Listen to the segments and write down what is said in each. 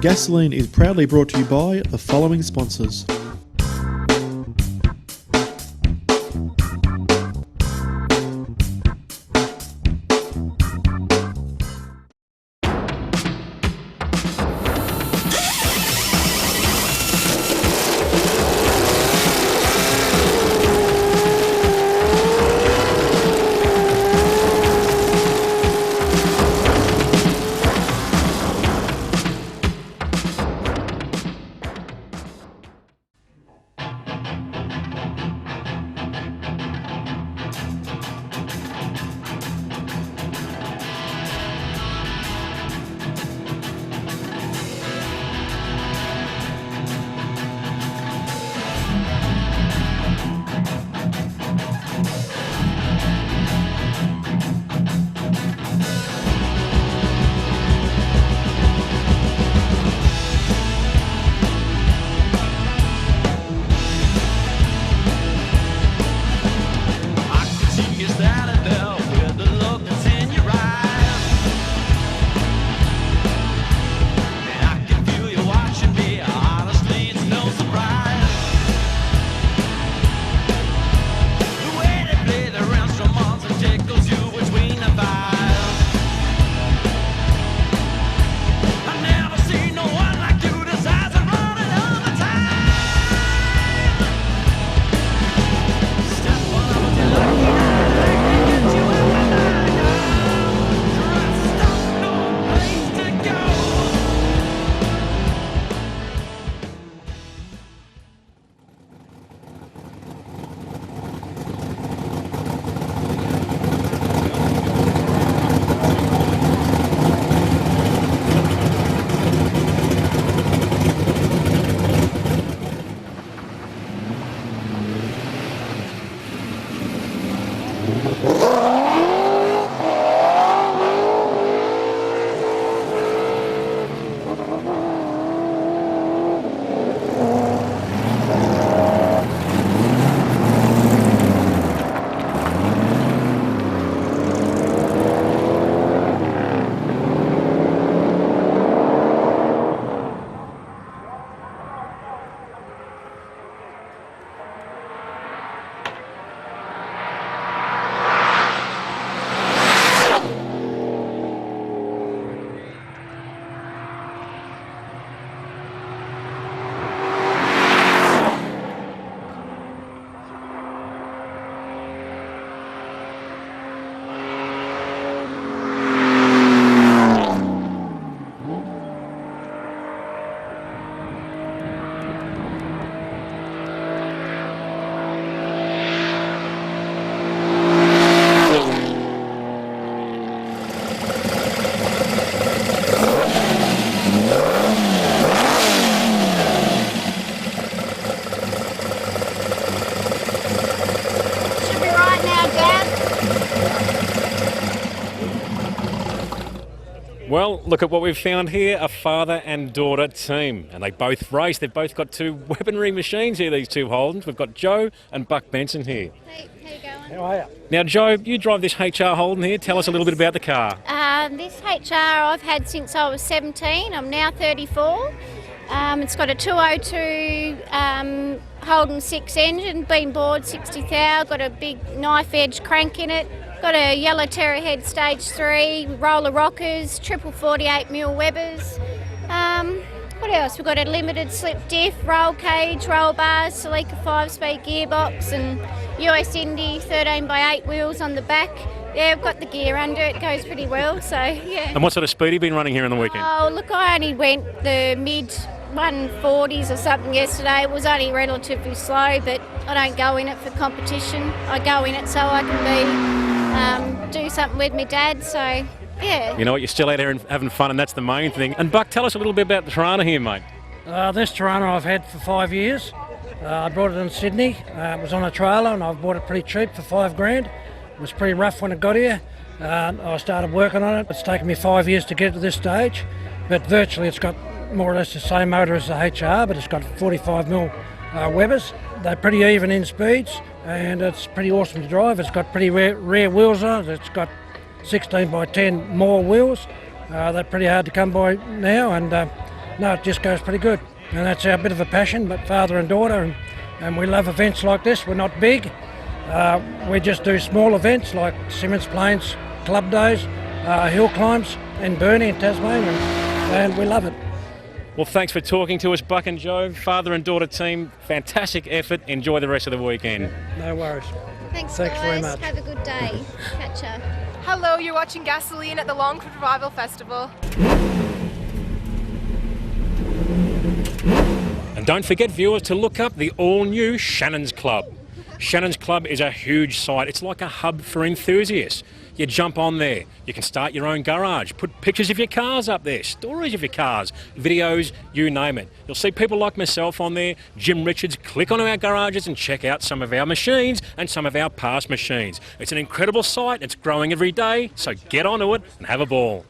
Gasolene is proudly brought to you by the following sponsors. Well, look at what we've found here, a father and daughter team. And they both race. They've both got two weaponry machines here, these two Holdens. We've got Joe and Buck Benson here. Hey, how you going? How are you? Now, Joe, you drive this HR Holden here. Tell us a little bit about the car. This HR I've had since I was 17. I'm now 34. It's got a 202 Holden 6 engine, beam board 60 thou, got a big knife edge crank in it. Got a yellow terror head stage 3, roller rockers, triple 48mm Webbers. What else? We've got a limited slip diff, roll cage, roll bars, Salika 5-speed gearbox and US Indy 13x8 wheels on the back. Yeah, we've got the gear under it, goes pretty well, so yeah. And what sort of speed have you been running here on the weekend? Oh, look, I only went the mid 140s or something yesterday. It was only relatively slow, but I don't go in it for competition. I go in it so I can do something with my dad, so yeah. You know what, you're still out here and having fun, and that's the main thing. And Buck, tell us a little bit about the Tirana here, mate. This Tirana I've had for 5 years. I brought it in Sydney. It was on a trailer and I've bought it pretty cheap for $5,000. It was pretty rough when it got here. I started working on it. It's taken me 5 years to get to this stage, but virtually it's got more or less the same motor as the HR, but it's got 45mm Webbers. They're pretty even in speeds and it's pretty awesome to drive. It's got pretty rare wheels on it. It's got 16x10 more wheels. They're pretty hard to come by now, and no, it just goes pretty good. And that's our bit of a passion, but father and daughter, and we love events like this. We're not big. We just do small events like Simmons Plains Club Days, hill climbs in Burnie in Tasmania, and we love it. Well, thanks for talking to us, Buck and Joe. Father and daughter team, fantastic effort. Enjoy the rest of the weekend. No worries. Thanks Thanks guys. very much. Have a good day. Catch ya. Hello, you're watching Gasolene at the Longford Revival Festival. And don't forget, viewers, to look up the all-new Shannons Club. Shannons Club is a huge site. It's like a hub for enthusiasts. You jump on there. You can start your own garage, put pictures of your cars up there, stories of your cars, videos, you name it. You'll see people like myself on there, Jim Richards. Click onto our garages and check out some of our machines and some of our past machines. It's an incredible site. It's growing every day, so get onto it and have a ball.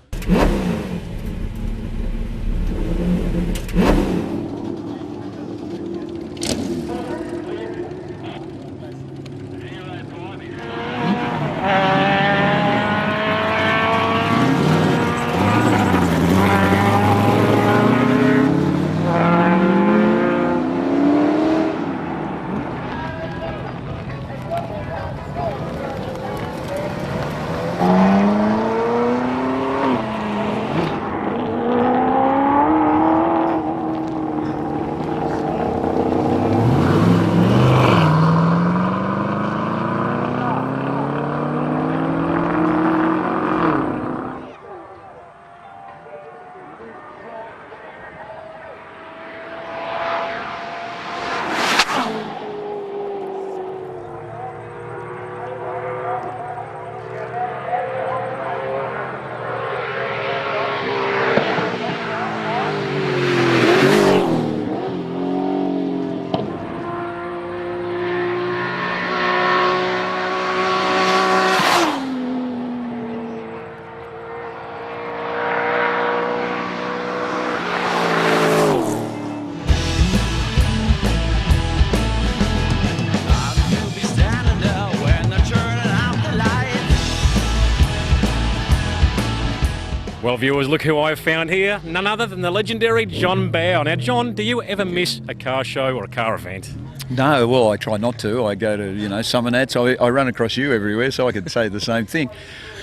Well, viewers, look who I've found here. None other than the legendary John Bow. Now, John, do you ever miss a car show or a car event? No, well, I try not to. I go to, summer nats. I run across you everywhere, so I could say the same thing.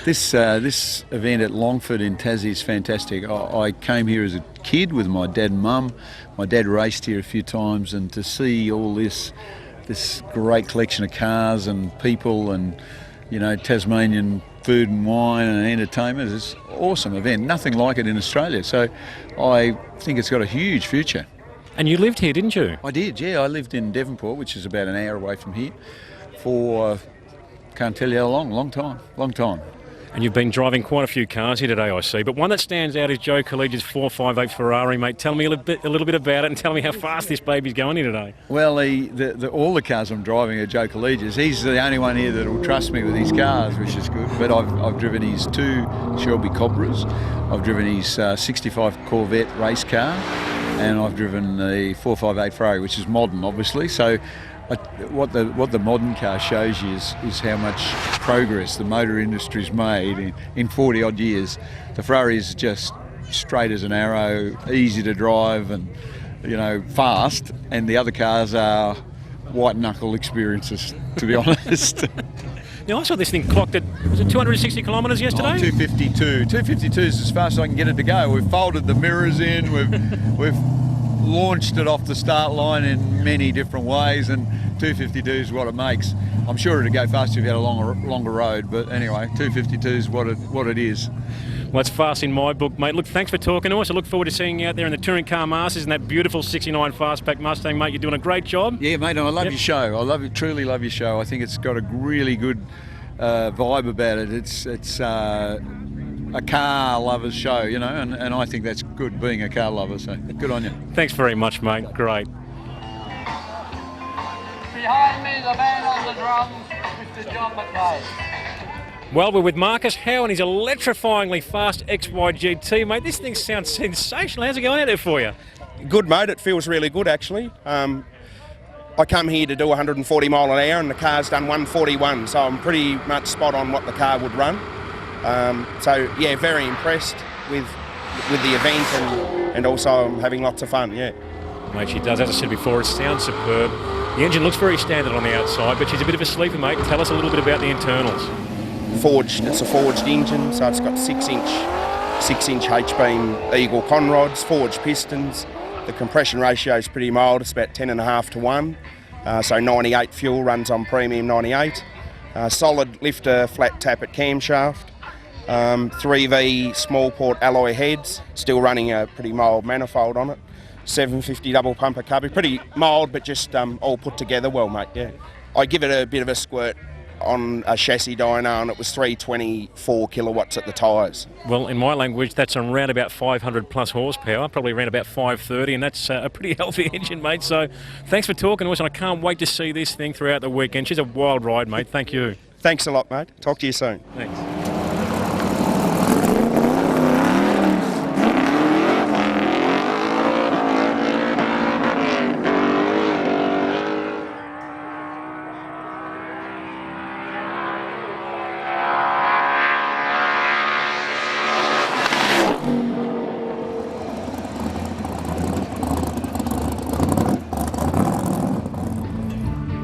This event at Longford in Tassie is fantastic. I came here as a kid with my dad and mum. My dad raced here a few times, and to see all this great collection of cars and people and, Tasmanian food and wine and entertainment is an awesome event. Nothing like it in Australia. So I think it's got a huge future. And you lived here, didn't you? I did, yeah. I lived in Devonport, which is about an hour away from here, for, can't tell you how long time. And you've been driving quite a few cars here today, I see. But one that stands out is Joe Collegia's 458 Ferrari, mate. Tell me a little bit about it and tell me how fast this baby's going here today. Well, all the cars I'm driving are Joe Collegia's. He's the only one here that will trust me with his cars, which is good. But I've driven his 2 Shelby Cobras. I've driven his 65 Corvette race car. And I've driven the 458 Ferrari, which is modern, obviously. So what the modern car shows you is how much progress the motor industry's made in 40 odd years. The Ferrari is just straight as an arrow, easy to drive and fast, and the other cars are white knuckle experiences, to be honest. Now, I saw this thing clocked at, was it 260 kilometres yesterday? 252. 252 is as fast as I can get it to go. We've folded the mirrors in, we've launched it off the start line in many different ways, and 252 is what it makes. I'm sure it'd go faster if you had a longer road, but anyway, 252 is what it is. Well, it's fast in my book, mate. Look, thanks for talking to us. I look forward to seeing you out there in the Touring Car Masters and that beautiful 69 Fastback Mustang, mate. You're doing a great job. Yeah, mate, I love your show. Truly love your show. I think it's got a really good vibe about it. It's a car lover's show, and I think that's good, being a car lover, so good on you. Thanks very much, mate. Great. Behind me, the man on the drums, Mr. John McLean. Well, we're with Marcus Howe and his electrifyingly fast XYGT, mate. This thing sounds sensational. How's it going out there for you? Good, mate. It feels really good, actually. I come here to do 140 mile an hour and the car's done 141, so I'm pretty much spot on what the car would run. So, yeah, very impressed with with the event, and also I'm having lots of fun, yeah. Mate, she does. As I said before, it sounds superb. The engine looks very standard on the outside, but she's a bit of a sleeper, mate. Tell us a little bit about the internals. Forged, it's a forged engine, so it's got 6-inch H-beam Eagle conrods, forged pistons. The compression ratio is pretty mild, it's about 10.5 to 1. So 98 fuel, runs on premium 98. Solid lifter flat tappet camshaft. 3V small port alloy heads, still running a pretty mild manifold on it. 750 double pumper cubby, pretty mild but just all put together well, mate, yeah. I give it a bit of a squirt on a chassis dyno, and it was 324 kilowatts at the tyres. Well, in my language, that's around about 500 plus horsepower, probably around about 530, and that's a pretty healthy engine, mate. So thanks for talking to us, and I can't wait to see this thing throughout the weekend. She's a wild ride, mate. Thank you. Thanks a lot, mate. Talk to you soon. Thanks.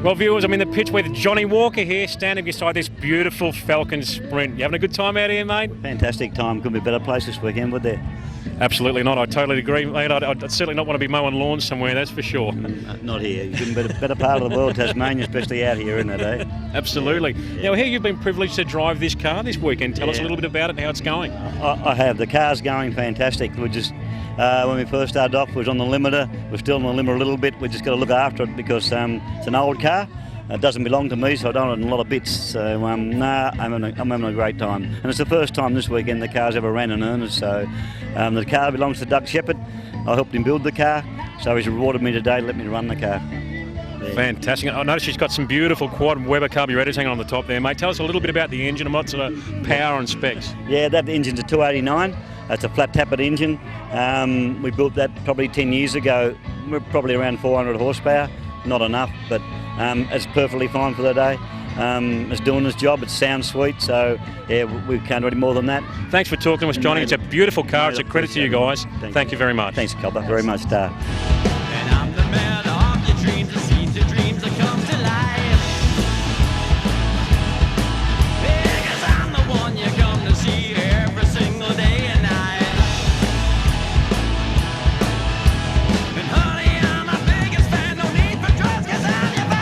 Well, viewers, I'm in the pitch with Johnny Walker here, standing beside this beautiful Falcon Sprint. You having a good time out here, mate? Fantastic time. Couldn't be a better place this weekend, would there? Absolutely not. I totally agree, mate. I'd certainly not want to be mowing lawns somewhere, that's for sure. Not here. You couldn't be a better part of the world, Tasmania, especially out here, isn't it, eh? Absolutely. Now, here you've been privileged to drive this car this weekend. Tell us a little bit about it and how it's going. I have. The car's going fantastic. We just, when we first started off, we was on the limiter. We're still on the limiter a little bit. We just got to look after it because it's an old car. It doesn't belong to me, so I don't want it in a lot of bits. So, I'm having a great time. And it's the first time this weekend the car's ever ran in earnest. So, the car belongs to Doug Shepherd. I helped him build the car, so he's rewarded me today to let me run the car. Yeah. Fantastic. I noticed she's got some beautiful quad Weber carburetors hanging on the top there, mate. Tell us a little bit about the engine and what sort of power and specs. Yeah, that engine's a 289. It's a flat tappet engine. We built that probably 10 years ago. We're probably around 400 horsepower. Not enough, but it's perfectly fine for the day. It's doing its job. It sounds sweet, so yeah, we can't do any more than that. Thanks for talking to us, Johnny. It's a beautiful car. It's a credit to you guys. Thank you very much. Thanks, Copper. Very much, Star. And I'm the man of your dreams, the seeds of dreams that come to life. Because I'm the one you come to see every single day and night. And honey, I'm my biggest fan, no need for drugs, cause I'm your vice.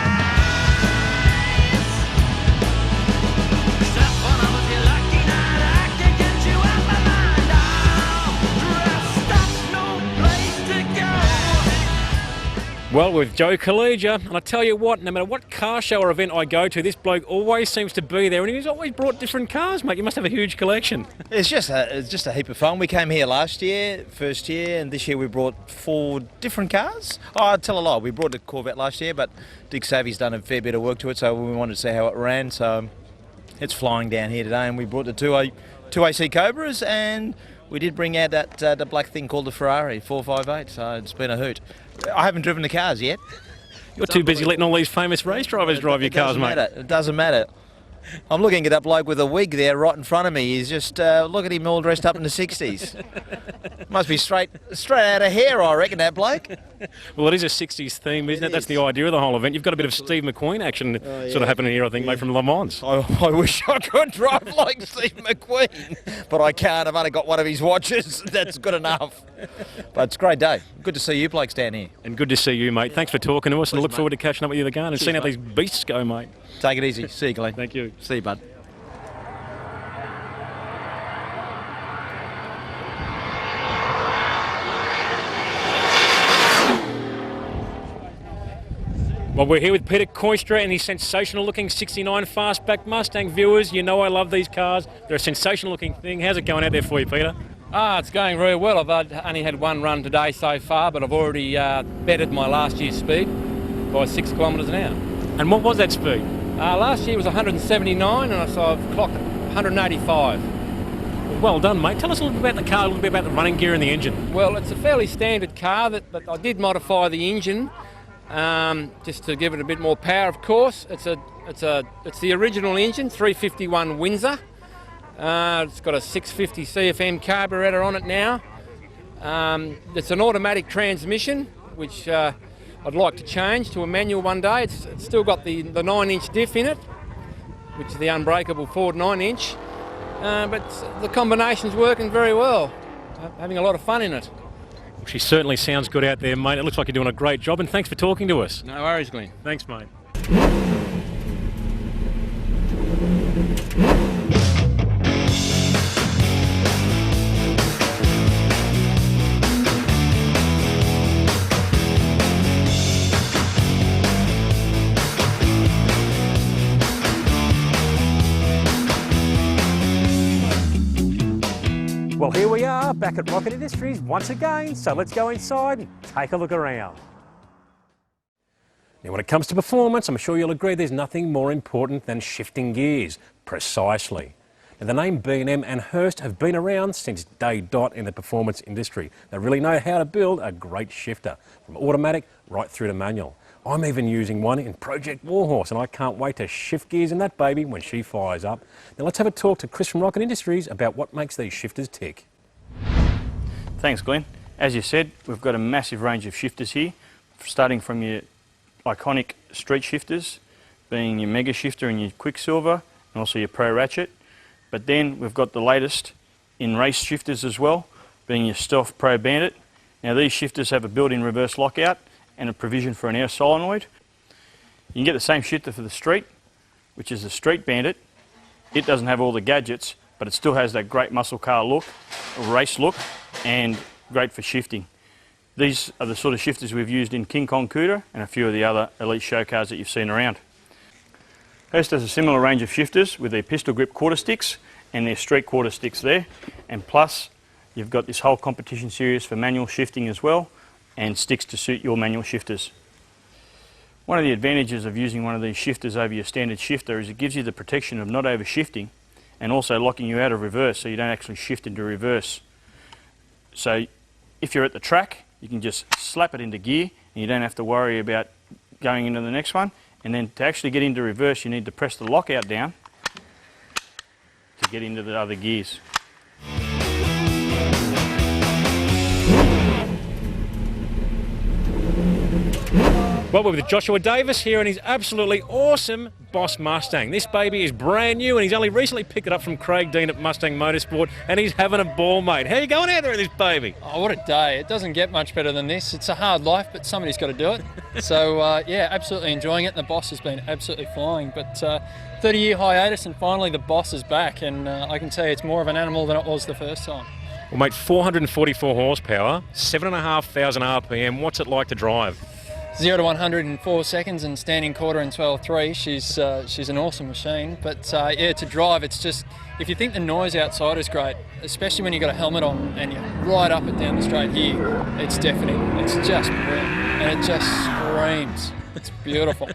Except when I was your lucky night, I can get you out my mind. All dressed up, no place to go. Well, with Joe Collegia, and I tell you what, no matter what car show or event I go to, this bloke always seems to be there, and he's always brought different cars, mate. You must have a huge collection. It's just a heap of fun. We came here last year, first year, and this year we brought 4 different cars. Oh, I'd tell a lie. We brought the Corvette last year, but Dick Savvy's done a fair bit of work to it, so we wanted to see how it ran. So it's flying down here today, and we brought the two AC Cobras, and we did bring out that the black thing called the Ferrari 458. So it's been a hoot. I haven't driven the cars yet. You're too busy letting all these famous race drivers drive your cars, mate. It doesn't matter. I'm looking at that bloke with a wig there right in front of me. He's just, look at him all dressed up in the 60s. Must be straight out of hair, I reckon, that bloke. Well, it is a 60s theme, isn't it? That's the idea of the whole event. You've got a bit of Steve McQueen action sort of happening here, I think, mate, from Le Mans. I wish I could drive like Steve McQueen, but I can't. I've only got one of his watches. That's good enough. But it's a great day. Good to see you blokes down here. And good to see you, mate. Thanks for talking to us, and I look forward to catching up with you again and seeing how these beasts go, mate. Take it easy. See you, Glenn. Thank you. See you, bud. Well, we're here with Peter Koistra and his sensational-looking 69 Fastback Mustang. Viewers, you know I love these cars. They're a sensational-looking thing. How's it going out there for you, Peter? It's going very well. I've only had one run today so far, but I've already bettered my last year's speed by 6 kilometres an hour. And what was that speed? Last year was 179, and so I've clocked 185. Well done, mate. Tell us a little bit about the car, a little bit about the running gear and the engine. Well, it's a fairly standard car, but I did modify the engine just to give it a bit more power. Of course, it's the original engine, 351 Windsor. It's got a 650 CFM carburettor on it now. It's an automatic transmission, which I'd like to change to a manual one day. It's still got the 9-inch diff in it, which is the unbreakable Ford 9-inch. But the combination's working very well. Having a lot of fun in it. She certainly sounds good out there, mate. It looks like you're doing a great job, and thanks for talking to us. No worries, Glenn. Thanks, mate. Well, here we are back at Rocket Industries once again, so let's go inside and take a look around. Now, when it comes to performance, I'm sure you'll agree there's nothing more important than shifting gears. Precisely. Now, the name B&M and Hurst have been around since day dot in the performance industry. They really know how to build a great shifter, from automatic right through to manual. I'm even using one in Project Warhorse, and I can't wait to shift gears in that baby when she fires up. Now let's have a talk to Chris from Rocket Industries about what makes these shifters tick. Thanks, Glenn. As you said, we've got a massive range of shifters here, starting from your iconic street shifters, being your Mega Shifter and your Quicksilver, and also your Pro Ratchet. But then we've got the latest in race shifters as well, being your Stealth Pro Bandit. Now these shifters have a built-in reverse lockout and a provision for an air solenoid. You can get the same shifter for the street, which is the Street Bandit. It doesn't have all the gadgets, but it still has that great muscle car look, race look, and great for shifting. These are the sort of shifters we've used in King Kong Cuda and a few of the other elite show cars that you've seen around. Hurst has a similar range of shifters with their pistol grip quarter sticks and their street quarter sticks there, and plus you've got this whole competition series for manual shifting as well, and sticks to suit your manual shifters. One of the advantages of using one of these shifters over your standard shifter is it gives you the protection of not over shifting and also locking you out of reverse so you don't actually shift into reverse. So if you're at the track, you can just slap it into gear and you don't have to worry about going into the next one. And then to actually get into reverse, you need to press the lockout down to get into the other gears. Well, we're with Joshua Davis here and his absolutely awesome Boss Mustang. This baby is brand new and he's only recently picked it up from Craig Dean at Mustang Motorsport, and he's having a ball, mate. How are you going out there with this baby? Oh, what a day. It doesn't get much better than this. It's a hard life, but somebody's got to do it. So, yeah, absolutely enjoying it. And the Boss has been absolutely flying. But 30-year hiatus, and finally the Boss is back. And I can tell you it's more of an animal than it was the first time. Well, mate, 444 horsepower, 7,500 RPM. What's it like to drive? 0 to 100 in 4 seconds and standing quarter in 12.3. She's an awesome machine. But yeah, to drive, it's just, if you think the noise outside is great, especially when you've got a helmet on and you're right up and down the straight here, it's deafening. It's just brilliant. And it just screams. It's beautiful.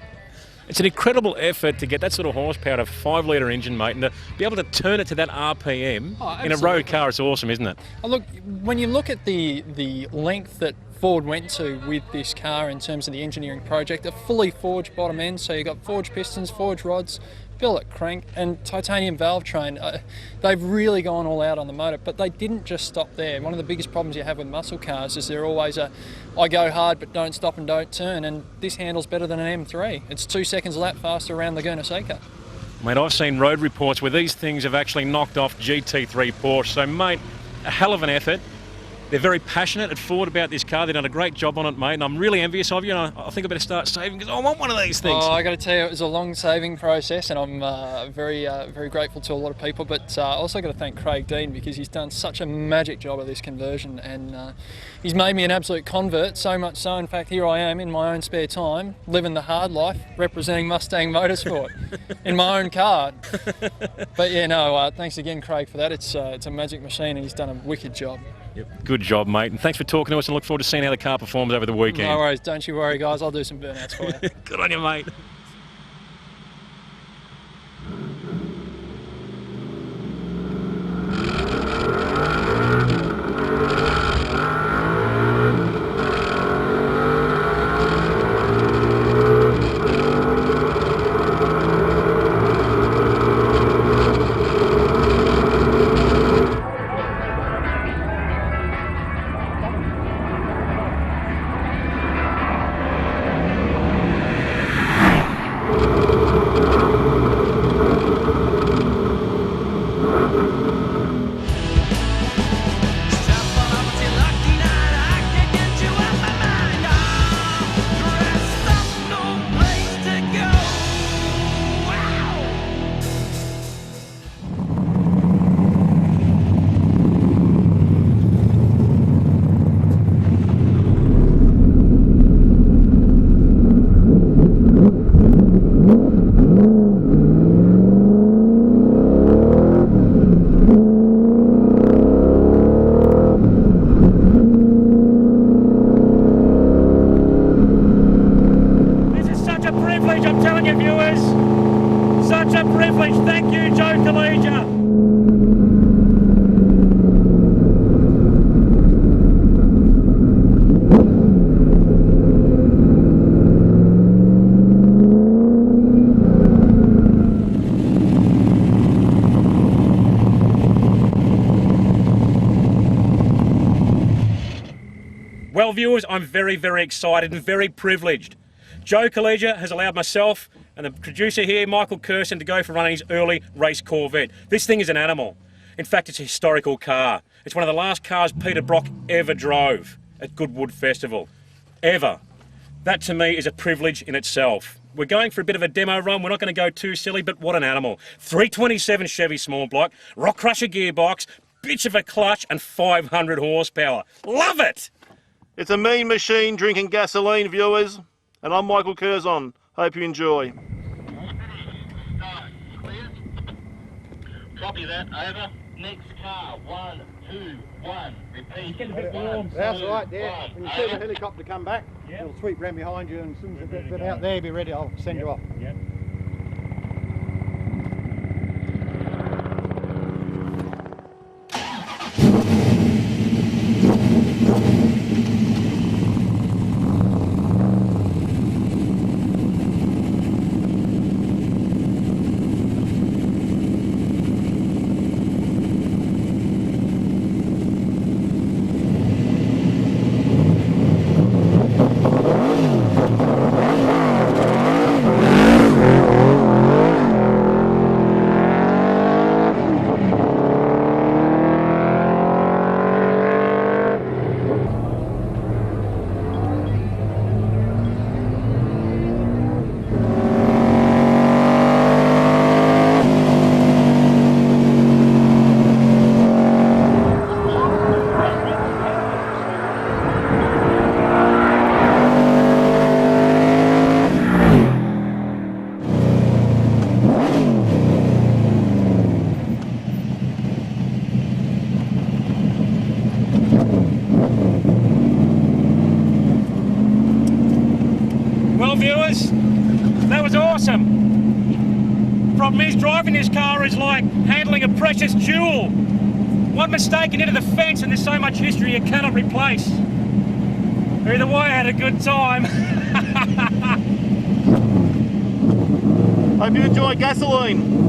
It's an incredible effort to get that sort of horsepower, a 5-litre engine, mate, and to be able to turn it to that RPM in a road car. It's awesome, isn't it? Oh, look, when you look at the length that Ford went to with this car in terms of the engineering project, a fully forged bottom end, so you've got forged pistons, forged rods, billet crank and titanium valve train. They've really gone all out on the motor, but they didn't just stop there. One of the biggest problems you have with muscle cars is they're always I go hard but don't stop and don't turn, and this handles better than an M3. It's 2 seconds a lap faster around Laguna Seca. Mate, I've seen road reports where these things have actually knocked off GT3 Porsche, so mate, a hell of an effort. They're very passionate at Ford about this car. They've done a great job on it, mate, and I'm really envious of you, and I think I better start saving because I want one of these things. Oh, I got to tell you, it was a long saving process, and I'm very grateful to a lot of people, but I also got to thank Craig Dean because he's done such a magic job of this conversion, and he's made me an absolute convert, so much so, in fact, here I am in my own spare time, living the hard life, representing Mustang Motorsport in my own car. But yeah, no, thanks again, Craig, for that. It's a magic machine, and he's done a wicked job. Yep. Good job, mate, and thanks for talking to us, and look forward to seeing how the car performs over the weekend. No worries, don't you worry, guys. I'll do some burnouts for you. Good on you, mate. Joe Collegia. Well, viewers, I'm very, very excited and very privileged. Joe Collegia has allowed myself and the producer here, Michael Curson, to go for running his early race Corvette. This thing is an animal. In fact, it's a historical car. It's one of the last cars Peter Brock ever drove at Goodwood Festival. Ever. That to me is a privilege in itself. We're going for a bit of a demo run. We're not going to go too silly, but what an animal. 327 Chevy small block, rock crusher gearbox, bitch of a clutch and 500 horsepower. Love it! It's a mean machine drinking gasoline, viewers, and I'm Michael Curzon. Hope you enjoy. Copy that, over. Next car, 1, 2, 1. Repeat. Getting a bit warm. That's right, yeah. When you see the helicopter come back, it'll sweep round behind you, and as soon as it's a bit out there, be ready, I'll send you off. Yep. Viewers, that was awesome. Problem is, driving this car is like handling a precious jewel. One mistake and into the fence, and there's so much history you cannot replace. Either way, I had a good time. Hope you enjoy Gasoline.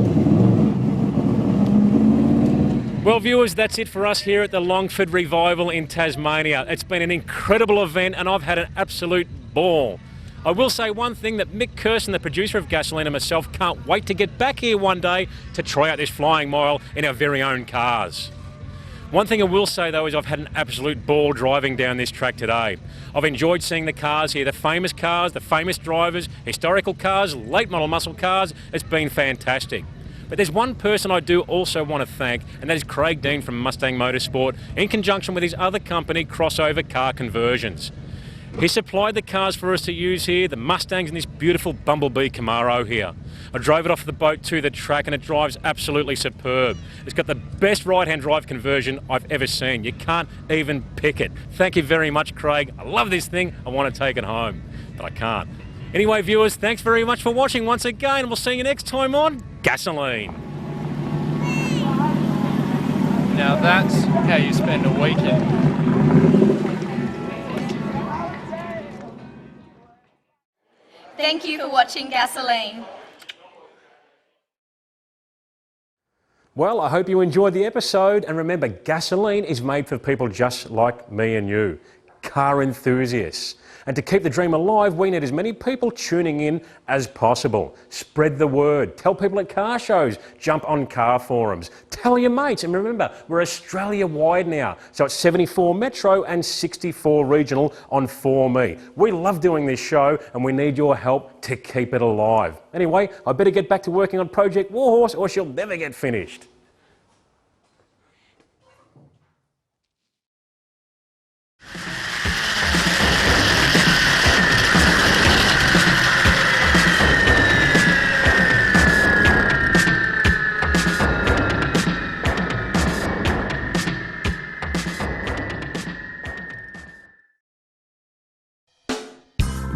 Well, viewers, that's it for us here at the Longford Revival in Tasmania. It's been an incredible event, and I've had an absolute ball. I will say one thing, that Mick Curson, the producer of Gasoline, and myself can't wait to get back here one day to try out this flying mile in our very own cars. One thing I will say though is I've had an absolute ball driving down this track today. I've enjoyed seeing the cars here, the famous cars, the famous drivers, historical cars, late model muscle cars. It's been fantastic. But there's one person I do also want to thank, and that is Craig Dean from Mustang Motorsport, in conjunction with his other company, Crossover Car Conversions. He supplied the cars for us to use here, the Mustangs and this beautiful Bumblebee Camaro here. I drove it off the boat to the track and it drives absolutely superb. It's got the best right-hand drive conversion I've ever seen. You can't even pick it. Thank you very much, Craig. I love this thing. I want to take it home, but I can't. Anyway, viewers, thanks very much for watching once again, and we'll see you next time on Gasoline. Now that's how you spend a weekend. Thank you for watching Gasoline. Well, I hope you enjoyed the episode, and remember, Gasoline is made for people just like me and you, car enthusiasts. And to keep the dream alive, we need as many people tuning in as possible. Spread the word. Tell people at car shows. Jump on car forums. Tell your mates. And remember, we're Australia-wide now. So it's 74 Metro and 64 Regional on 4Me. We love doing this show, and we need your help to keep it alive. Anyway, I better get back to working on Project Warhorse, or she'll never get finished.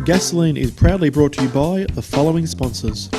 Gasoline is proudly brought to you by the following sponsors.